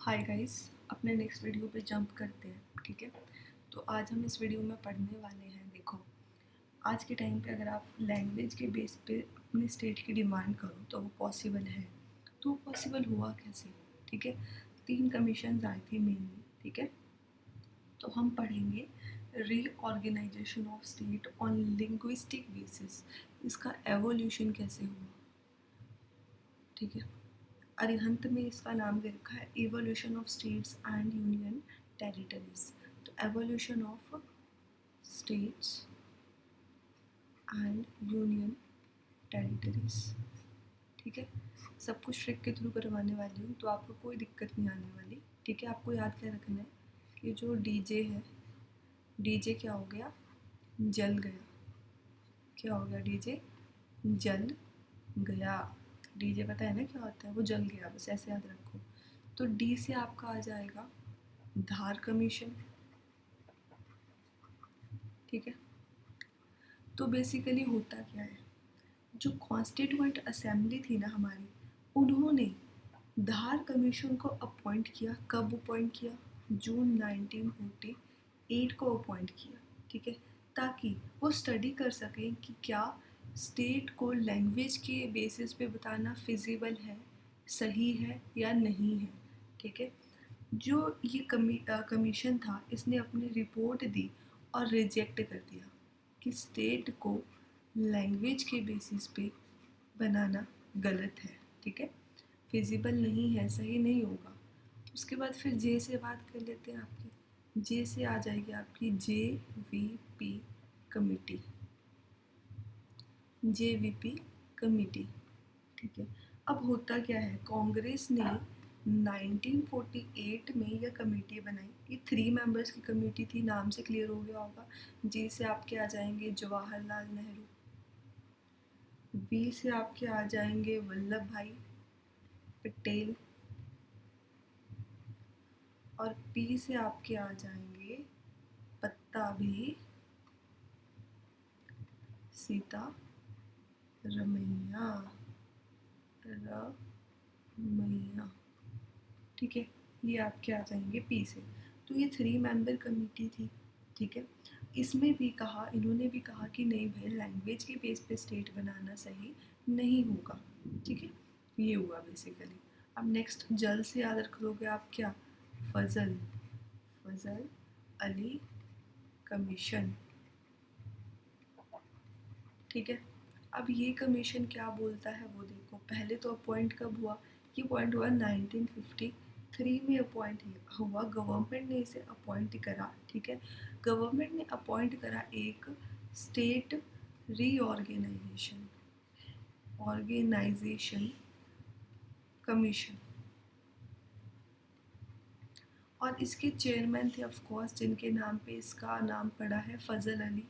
Hi guys, अपने next video पे jump करते हैं। ठीक है, तो आज हम इस वीडियो में पढ़ने वाले हैं। देखो, आज के टाइम पे अगर आप लैंग्वेज के बेस पे अपने स्टेट की डिमांड करो तो वो पॉसिबल है। तो वो पॉसिबल हुआ कैसे? ठीक है, 3 कमीशन आई थी मेनली। ठीक है, तो हम पढ़ेंगे reorganisation of state on linguistic basis, इसका एवोल्यूशन कैसे हुआ। ठीक है, अरिहंत में इसका नाम दे रखा है evolution of states and union territories. तो evolution of states and union territories. ठीक है, सब कुछ ट्रिक के थ्रू करवाने वाली हूँ, तो आपको कोई दिक्कत नहीं आने वाली। ठीक है, आपको याद क्या रखना है कि जो डीजे है, डीजे क्या हो गया? जल गया। क्या हो गया? डीजे जल गया। डीजे पता है ना क्या होता है? वो जल गया, बस ऐसे याद रखो। तो डी से आपका आ जाएगा धार कमीशन। ठीक है, तो बेसिकली होता क्या है, जो कॉन्स्टिट्यूएंट असेंबली थी ना हमारी, उन्होंने धार कमीशन को अपॉइंट किया। कब अपॉइंट किया? जून 1948 को अपॉइंट किया। ठीक है, ताकि वो स्टडी कर सकें कि क्या स्टेट को लैंग्वेज के बेसिस पे बताना फिजिबल है, सही है या नहीं है। ठीक है, जो ये कमीशन था, इसने अपनी रिपोर्ट दी और रिजेक्ट कर दिया कि स्टेट को लैंग्वेज के बेसिस पे बनाना गलत है। ठीक है, फिजिबल नहीं है, सही नहीं होगा। उसके बाद फिर जे से बात कर लेते हैं। आपकी जे से आ जाएगी आपकी JVP कमिटी। JVP committee. ठीक है, अब होता क्या है, कांग्रेस ने 1948 में यह कमेटी बनाई। ये 3 मेंबर्स की कमेटी थी, नाम से क्लियर हो गया होगा। जी से आपके आ जाएंगे जवाहरलाल नेहरू, वी से आपके आ जाएंगे वल्लभ भाई पटेल, और पी से आपके आ जाएंगे पत्ता भी सीता रमैया रमैया। ठीक है, ये आपके आ जाएंगे पी से। तो ये 3 मेंबर कमेटी थी। ठीक है, इसमें भी कहा, इन्होंने भी कहा कि नहीं भाई, लैंग्वेज के बेस पे स्टेट बनाना सही नहीं होगा। ठीक है, ये हुआ बेसिकली। अब नेक्स्ट जल से याद रख लोगे आप क्या? फजल फजल अली कमीशन। ठीक है, अब ये कमीशन क्या बोलता है वो देखो। पहले तो अपॉइंट कब हुआ? ये पॉइंट हुआ 1953 में अपॉइंट हुआ। गवर्नमेंट ने इसे अपॉइंट करा। ठीक है, गवर्नमेंट ने अपॉइंट करा एक स्टेट रीऑर्गेनाइजेशन ऑर्गेनाइजेशन कमीशन, और इसके चेयरमैन थे ऑफ कोर्स, जिनके नाम पे इसका नाम पड़ा है फजल अली।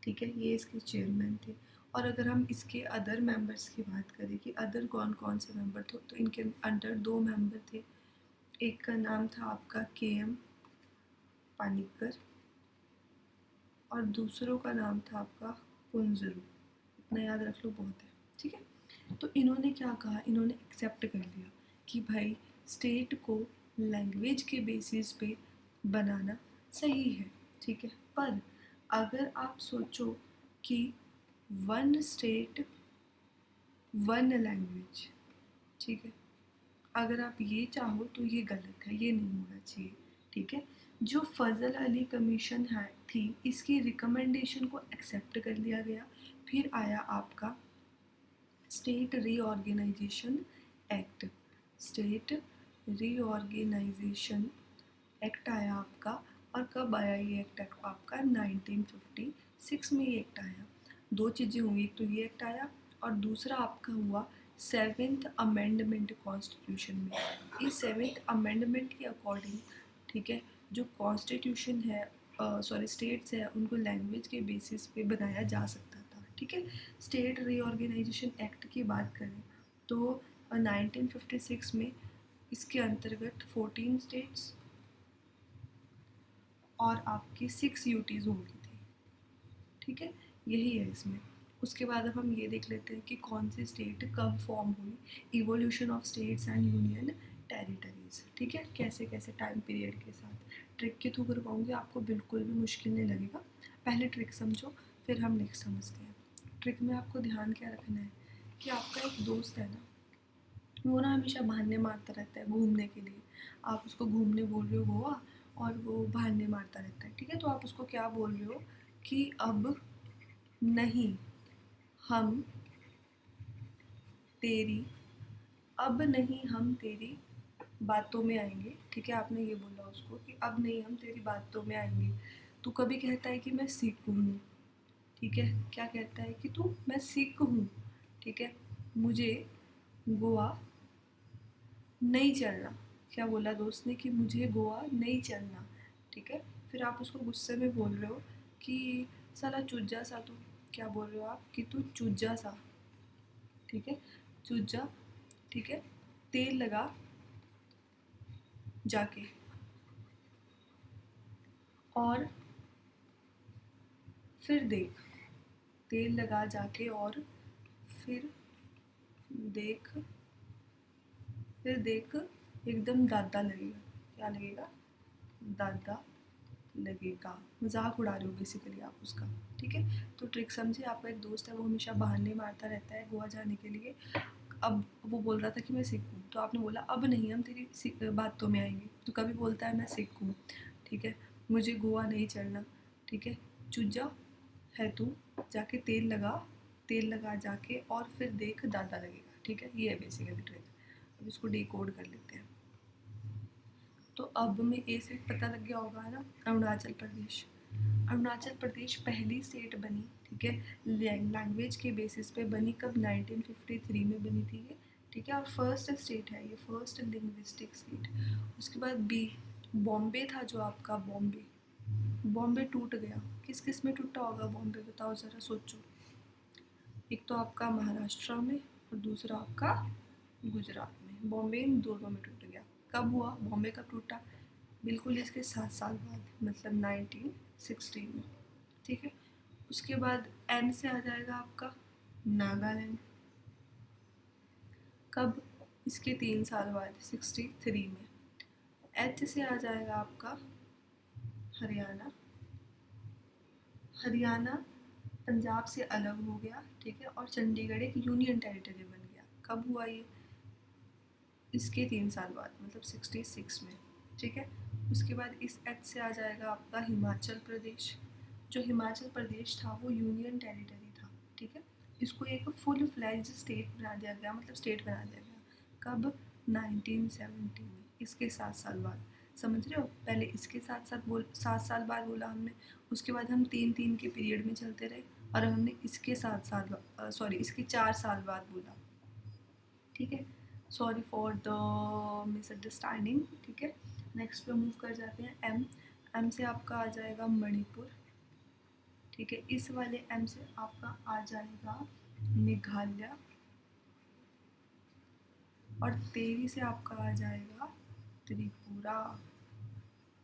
ठीक है, ये इसके चेयरमैन थे। और अगर हम इसके अदर मेंबर्स की बात करें कि अदर कौन कौन से मेंबर थे, तो इनके अंडर 2 मेंबर थे। एक का नाम था आपका KM पानिक्कर, और दूसरों का नाम था आपका कुंजरू। इतना याद रख लो, बहुत है। ठीक है, तो इन्होंने क्या कहा, इन्होंने एक्सेप्ट कर लिया कि भाई स्टेट को लैंग्वेज के बेसिस पे बनाना सही है। ठीक है, पर अगर आप सोचो कि वन स्टेट वन लैंग्वेज, ठीक है, अगर आप ये चाहो तो ये गलत है, ये नहीं होना चाहिए। ठीक है, जो फजल अली कमीशन है थी, इसकी रिकमेंडेशन को एक्सेप्ट कर लिया गया। फिर आया आपका state reorganisation act. State reorganisation act आया आपका। और कब आया ये एक्ट आपका? 1956 में ये एक्ट आया। 2 चीज़ें हुई, एक तो ये एक्ट आया और दूसरा आपका हुआ 7th अमेंडमेंट कॉन्स्टिट्यूशन में। इस 7th अमेंडमेंट के अकॉर्डिंग, ठीक है, जो कॉन्स्टिट्यूशन है, सॉरी स्टेट्स है, उनको लैंग्वेज के बेसिस पे बनाया जा सकता था। ठीक है, स्टेट रीऑर्गेनाइजेशन एक्ट की बात करें तो 1956 में इसके अंतर्गत 14 स्टेट्स और आपकी 6 यूटीज़ होंगी थी। ठीक है, यही है इसमें। उसके बाद अब हम ये देख लेते हैं कि कौन सी स्टेट कब फॉर्म हुई। Evolution of states and union territories. ठीक है, कैसे कैसे टाइम पीरियड के साथ ट्रिक के थ्रू करवाऊंगी, आपको बिल्कुल भी मुश्किल नहीं लगेगा। पहले ट्रिक समझो, फिर हम नेक्स्ट समझते हैं। ट्रिक में आपको ध्यान क्या रखना है कि आपका एक दोस्त है ना, वो ना हमेशा बहाने मारता रहता है घूमने के लिए। आप उसको घूमने बोल रहे हो गोवा, और वो बहाने मारता रहता है। ठीक है, तो आप उसको क्या बोल रहे हो कि अब नहीं हम तेरी अब नहीं हम तेरी बातों में आएंगे। ठीक है, आपने ये बोला उसको कि अब नहीं हम तेरी बातों में आएंगे। तू कभी कहता है कि मैं सिख हूँ। ठीक है, क्या कहता है कि तू मैं सिख हूँ। ठीक है, मुझे गोवा नहीं चलना। क्या बोला दोस्त ने कि मुझे गोवा नहीं चलना। ठीक है, फिर आप उसको गुस्से में बोल रहे हो कि साला चुज्जा सा तू। क्या बोल रहे हो आप कि तू चुज्जा सा। ठीक है, चुज्जा। ठीक है, तेल लगा जाके और फिर देख। तेल लगा जाके और फिर देख। फिर देख एकदम दादा लगेगा। क्या लगेगा? दादा लगेगा। मजाक उड़ा रहे हो बेसिकली आप उसका। ठीक है, तो ट्रिक समझे। आपका एक दोस्त है, वो हमेशा बहाने मारता रहता है गोवा जाने के लिए। अब वो बोल रहा था कि मैं सिख हूँ, तो आपने बोला अब नहीं हम तेरी बातों में आएंगे। तो कभी बोलता है मैं सिख हूँ। ठीक है, मुझे गोवा नहीं चढ़ना। ठीक है, चुज्जा है तू, जाके तेल लगा जाके और फिर देख दादा लगेगा। ठीक है, ये है बेसिकली ट्रिक। अब इसको डिकोड कर लेते हैं। तो अब में ए से पता लग गया होगा ना, अरुणाचल प्रदेश। अरुणाचल प्रदेश पहली स्टेट बनी। ठीक है, लैंग्वेज के बेसिस पे बनी। कब? 1953 में बनी थी ये। ठीक है, और फर्स्ट स्टेट है ये, फर्स्ट लिंग्विस्टिक स्टेट। उसके बाद बी, बॉम्बे था जो आपका, बॉम्बे। बॉम्बे टूट गया। किस किस में टूटा होगा बॉम्बे, बताओ ज़रा सोचो। एक तो आपका महाराष्ट्र में और दूसरा आपका गुजरात में। बॉम्बे इन दोनों में टूट गया। कब हुआ बॉम्बे, कब टूटा? बिल्कुल इसके 7 साल बाद, मतलब 1916 में। ठीक है, उसके बाद एन से आ जाएगा आपका नागालैंड। कब? इसके 3 साल बाद, 63 में। एच से आ जाएगा आपका हरियाणा। हरियाणा पंजाब से अलग हो गया। ठीक है, और चंडीगढ़ एक यूनियन टेरिटरी बन गया। कब हुआ ये? इसके 3 साल बाद, मतलब 66 में। ठीक है, उसके बाद इस एच से आ जाएगा आपका हिमाचल प्रदेश। जो हिमाचल प्रदेश था वो यूनियन टेरिटरी था। ठीक है, इसको एक फुल फ्लैज स्टेट बना दिया गया, मतलब स्टेट बना दिया गया। कब? 1970 में, इसके 7 साल बाद। समझ रहे हो, पहले इसके 7 साल बाद बोला हमने, उसके बाद हम 3-3 के पीरियड में चलते रहे, और हमने इसके 7 साल सॉरी इसके 4 साल बाद बोला। ठीक है, सॉरी फॉर द मिसअंडरस्टैंडिंग। ठीक है, नेक्स्ट पे मूव कर जाते हैं। एम। एम से आपका आ जाएगा मणिपुर। ठीक है, इस वाले एम से आपका आ जाएगा मेघालय, और तेरी से आपका आ जाएगा त्रिपुरा।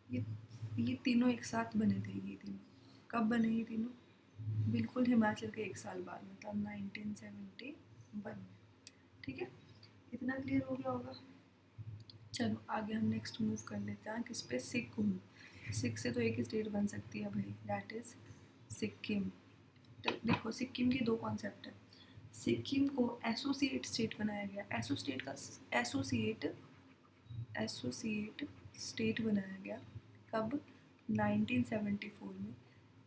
ये ये तीनों एक साथ बने थे। ये तीनों कब बने? ये तीनों बिल्कुल हिमाचल के 1 साल बाद, मतलब 1971 में। ठीक है, इतना क्लियर हो गया होगा। चलो आगे हम नेक्स्ट मूव कर लेते हैं किस पे? सिक्किम। सिख से तो एक ही स्टेट बन सकती है भाई, दैट इज सिक्किम। तो देखो, सिक्किम के दो कॉन्सेप्ट है। सिक्किम को एसोसिएट स्टेट बनाया गया। एसोसिएट एसोसिएट स्टेट बनाया गया। कब? 1974 में।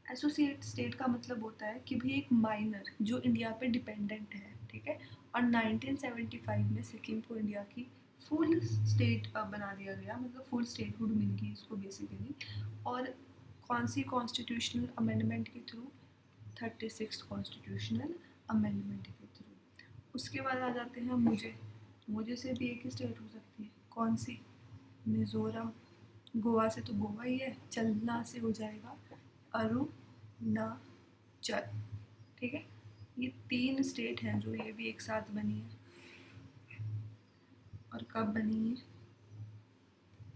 एसोसिएट स्टेट का मतलब होता है कि भी एक माइनर जो इंडिया पे डिपेंडेंट है। ठीक है, और 1975 में सिक्किम को इंडिया की फुल स्टेट बना दिया गया, मतलब फुल स्टेटहुड मिल गई इसको बेसिकली। और कौन सी कॉन्स्टिट्यूशनल अमेंडमेंट के थ्रू? 36 कॉन्स्टिट्यूशनल अमेंडमेंट के थ्रू। उसके बाद आ जाते हैं मुझे। मुझे से भी एक ही स्टेट हो सकती है, कौन सी? मिजोरम। गोवा से तो गोवा ही है, चलना से हो जाएगा अरुणाचल। ठीक है, ये 3 स्टेट हैं जो ये भी एक साथ बनी है। और कब बनी है?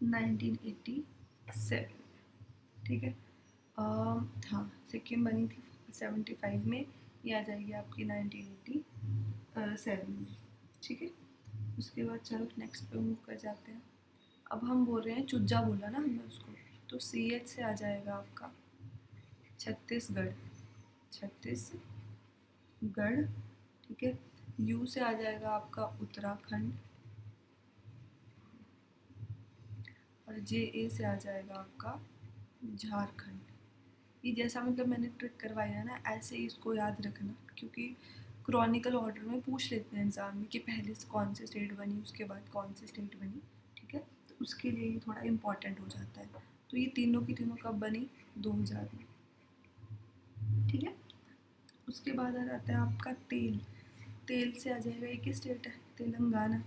1987। ठीक है, हाँ, सिक्किम बनी थी 75 में, ये आ जाएगी आपकी 1987 में। ठीक है, उसके बाद चलो नेक्स्ट पे मूव कर जाते हैं। अब हम बोल रहे हैं चुज्जा, बोला ना हमने उसको, तो CH से आ जाएगा आपका छत्तीसगढ़, छत्तीसगढ़, ठीक है। U से आ जाएगा आपका उत्तराखंड, और JA से आ जाएगा आपका झारखंड। ये जैसा मतलब मैंने ट्रिक करवाया है ना, ऐसे ही इसको याद रखना, क्योंकि क्रॉनिकल ऑर्डर में पूछ लेते हैं एग्जाम में कि पहले से कौन सी स्टेट बनी, उसके बाद कौन सी स्टेट बनी, ठीक है। तो उसके लिए ये थोड़ा इम्पॉर्टेंट हो जाता है। तो ये तीनों की तीनों कब बनी, 2000 में, ठीक है। उसके बाद आ जाता है आपका तेल, तेल से आ जाएगा, एक ही स्टेट है तेलंगाना,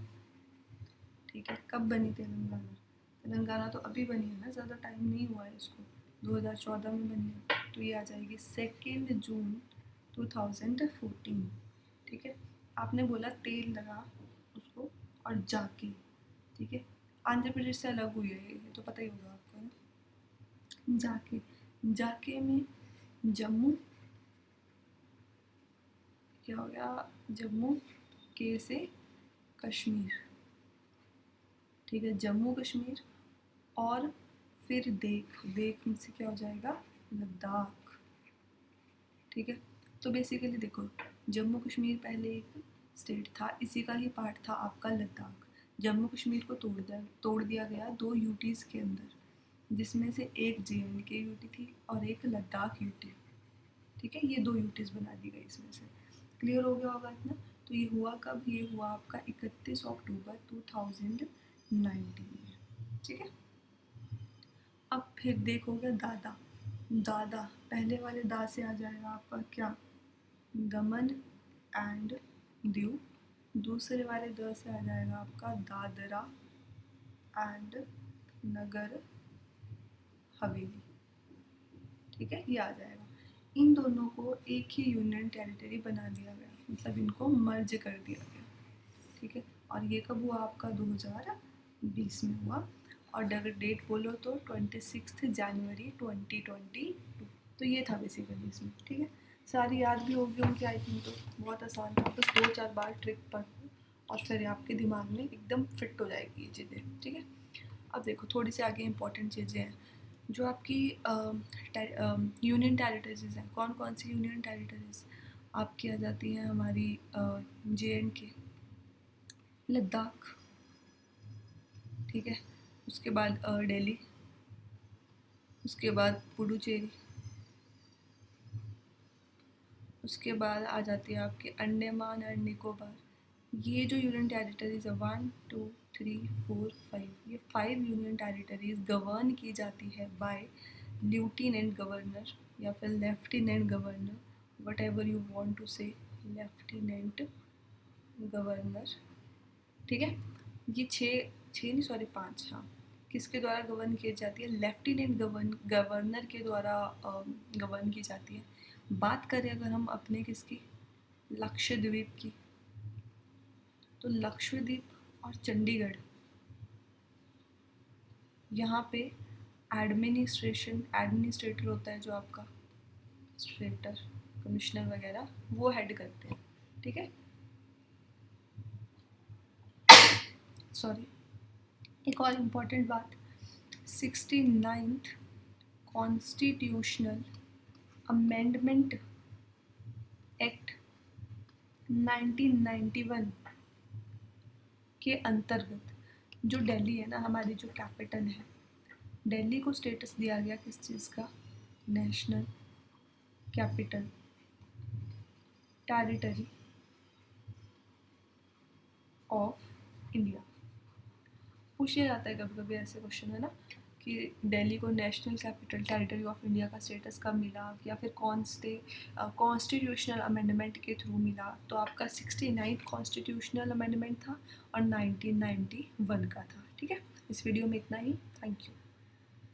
ठीक है। कब बनी तेलंगाना, तेलंगाना तो अभी बनी है ना, ज़्यादा टाइम नहीं हुआ है इसको, 2014 में बनी है। तो ये आ जाएगी 2 जून 2014, ठीक है। आपने बोला तेल लगा उसको और जाके, ठीक है। आंध्र प्रदेश से अलग हुई है ये तो पता ही होगा आपको ना। जाके, जाके में जम्मू, क्या हो गया, जम्मू, के से कश्मीर, ठीक है, जम्मू कश्मीर। और फिर देख, देख से क्या हो जाएगा, लद्दाख, ठीक है। तो बेसिकली देखो, जम्मू कश्मीर पहले एक स्टेट था, इसी का ही पार्ट था आपका लद्दाख। जम्मू कश्मीर को तोड़ दिया गया 2 यूटीज़ के अंदर, जिसमें से एक JNK यूटी थी और एक लद्दाख यूटी, ठीक है। ये 2 यूटीज़ बना दी गई इसमें से। क्लियर हो गया होगा इतना। तो ये हुआ कब, ये हुआ आपका 31 अक्टूबर 2019 में, ठीक है। अब फिर देखोगे दादा, दादा पहले वाले दा से आ जाएगा आपका क्या, दमन एंड दीव। दूसरे वाले द से आ जाएगा आपका दादरा एंड नगर हवेली, ठीक है। ये आ जाएगा। इन दोनों को एक ही यूनियन टेरिटरी बना दिया गया, मतलब इनको मर्ज कर दिया गया, ठीक है। और ये कब हुआ आपका, 2020 में हुआ। और अगर डेट बोलो तो 26 जनवरी 2022। तो ये था बेसिकली इसमें, ठीक है। सारी याद भी होगी उनकी, आई थिंक। तो बहुत आसान था, बस 2-4 बार ट्रिक पढ़ और फिर आपके दिमाग में एकदम फिट हो जाएगी ये चीज़ें, ठीक है। अब देखो थोड़ी सी आगे इंपॉर्टेंट चीज़ें हैं जो आपकी यूनियन टेरिटरीज हैं। कौन कौन सी यूनियन टेरिटरीज आपकी आ जाती हैं, हमारी JNK, लद्दाख, ठीक है। उसके बाद दिल्ली, उसके बाद पुडुचेरी, उसके बाद आ जाती है आपके अंडमान एंड निकोबार। ये जो यूनियन टेरिटरीज है 1 2 3 4 5, ये 5 यूनियन टेरिटरीज गवर्न की जाती है बाय लेफ्टिनेंट गवर्नर या फिर lieutenant governor, whatever you want to say, lieutenant governor, ठीक है। ये छः नहीं सॉरी 5, हाँ, किसके द्वारा गवर्न की जाती है, लेफ्टिनेंट गवर्नर के द्वारा गवर्न की जाती है। बात करें अगर हम अपने किसकी, लक्षद्वीप की, तो लक्षद्वीप और चंडीगढ़, यहाँ पे एडमिनिस्ट्रेटर होता है जो आपका स्ट्रेटर, कमिश्नर वगैरह, वो हेड करते हैं, ठीक है। सॉरी, एक और इम्पॉर्टेंट बात, 69th कॉन्स्टिट्यूशनल अमेंडमेंट एक्ट 1991 के अंतर्गत जो दिल्ली है ना, हमारी जो कैपिटल है, दिल्ली को स्टेटस दिया गया किस चीज़ का, national capital territory of India. पूछा जाता है कभी कभी ऐसे क्वेश्चन, है ना, कि दिल्ली को national capital territory of India का स्टेटस कब मिला, या फिर कॉन्स्टिट्यूशनल अमेंडमेंट के थ्रू मिला। तो आपका 69th कॉन्स्टिट्यूशनल अमेंडमेंट था और 1991 का था, ठीक है। इस वीडियो में इतना ही, थैंक यू।